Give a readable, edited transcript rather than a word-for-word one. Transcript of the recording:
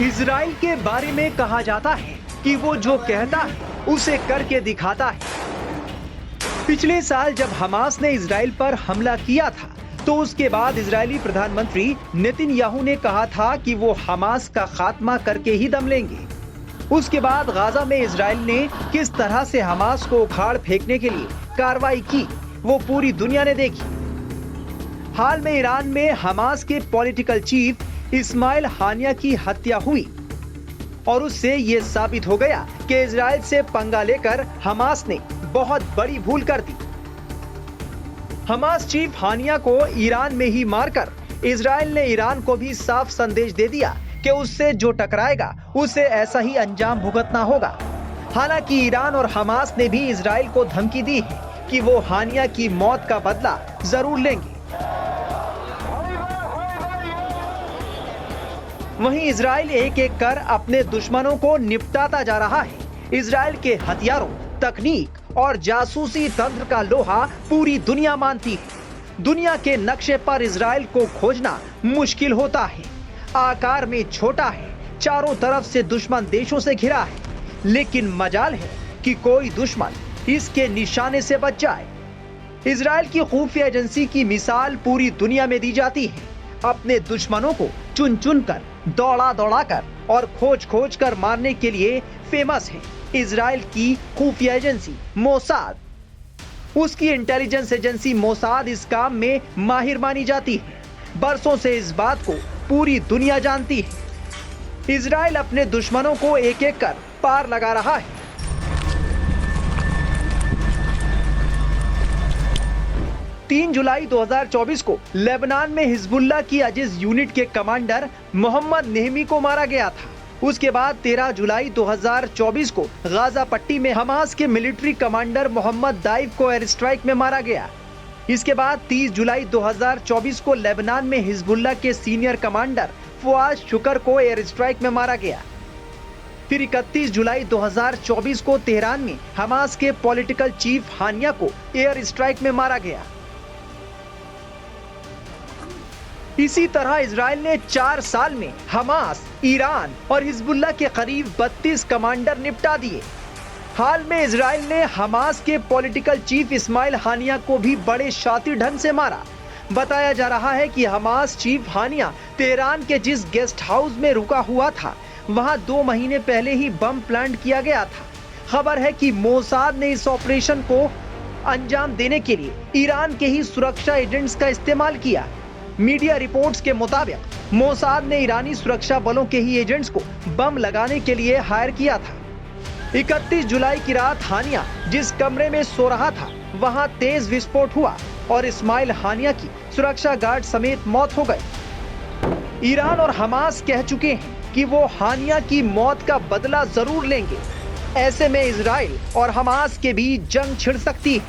Israel के बारे में कहा जाता है कि वो जो कहता है उसे करके दिखाता है। पिछले साल जब हमास ने इजराइल पर हमला किया था तो उसके बाद इजरायली प्रधानमंत्री नेतन्याहू ने कहा था कि वो हमास का खात्मा करके ही दम लेंगे। उसके बाद गाजा में इजराइल ने किस तरह से हमास को उखाड़ फेंकने के लिए कार्रवाई की वो पूरी दुनिया ने देखी। हाल में ईरान में हमास के पॉलिटिकल चीफ इस्माइल हानिया की हत्या हुई और उससे ये साबित हो गया कि इजराइल से पंगा लेकर हमास ने बहुत बड़ी भूल कर दी। हमास चीफ हानिया को ईरान में ही मारकर इजराइल ने ईरान को भी साफ संदेश दे दिया कि उससे जो टकराएगा उसे ऐसा ही अंजाम भुगतना होगा। हालांकि ईरान और हमास ने भी इजराइल को धमकी दी है कि वो हानिया की मौत का बदला जरूर लेंगे। वहीं इजराइल एक एक कर अपने दुश्मनों को निपटाता जा रहा है। इजराइल के हथियारों, तकनीक और जासूसी तंत्र का लोहा पूरी दुनिया मानती है। दुनिया के नक्शे पर इजराइल को खोजना मुश्किल होता है। आकार में छोटा है, चारों तरफ से दुश्मन देशों से घिरा है, लेकिन मजाल है कि कोई दुश्मन इसके निशाने से बच जाए। इजराइल की खुफिया एजेंसी की मिसाल पूरी दुनिया में दी जाती है। अपने दुश्मनों को चुन चुन कर, दौड़ा दौड़ा कर और खोज खोज कर मारने के लिए फेमस है इजराइल की खुफिया एजेंसी मोसाद। उसकी इंटेलिजेंस एजेंसी मोसाद इस काम में माहिर मानी जाती है। बरसों से इस बात को पूरी दुनिया जानती है। इजराइल अपने दुश्मनों को एक एक कर पार लगा रहा है। 3 जुलाई 2024 को लेबनान में हिजबुल्लाह की अजीज यूनिट के कमांडर मोहम्मद नेहमी को मारा गया था। उसके बाद 13 जुलाई 2024 को गाजा पट्टी में हमास के मिलिट्री कमांडर मोहम्मद दाइफ को एयर स्ट्राइक में मारा गया। इसके बाद 30 जुलाई 2024 को लेबनान में हिजबुल्लाह के सीनियर कमांडर फुआद शुकर को एयर स्ट्राइक में मारा गया। फिर 31 जुलाई 2024 को तेहरान में हमास के पॉलिटिकल चीफ हानिया को एयर स्ट्राइक में मारा गया। इसी तरह इजराइल ने 4 साल में हमास, ईरान और हिजबुल्लाह के करीब 32 कमांडर निपटा दिए। हाल में इजराइल ने हमास के पॉलिटिकल चीफ इस्माइल हानिया को भी बड़े शातिर ढंग से मारा। बताया जा रहा है कि हमास चीफ हानिया तेहरान के जिस गेस्ट हाउस में रुका हुआ था वहां 2 महीने पहले ही बम प्लांट किया गया था। खबर है कि मोसाद ने इस ऑपरेशन को अंजाम देने के लिए ईरान के ही सुरक्षा एजेंट्स का इस्तेमाल किया। मीडिया रिपोर्ट्स के मुताबिक मोसाद ने ईरानी सुरक्षा बलों के ही एजेंट्स को बम लगाने के लिए हायर किया था। 31 जुलाई की रात हानिया जिस कमरे में सो रहा था वहां तेज विस्फोट हुआ और इस्माइल हानिया की सुरक्षा गार्ड समेत मौत हो गई। ईरान और हमास कह चुके हैं कि वो हानिया की मौत का बदला जरूर लेंगे। ऐसे में इजराइल और हमास के बीच जंग छिड़ सकती है।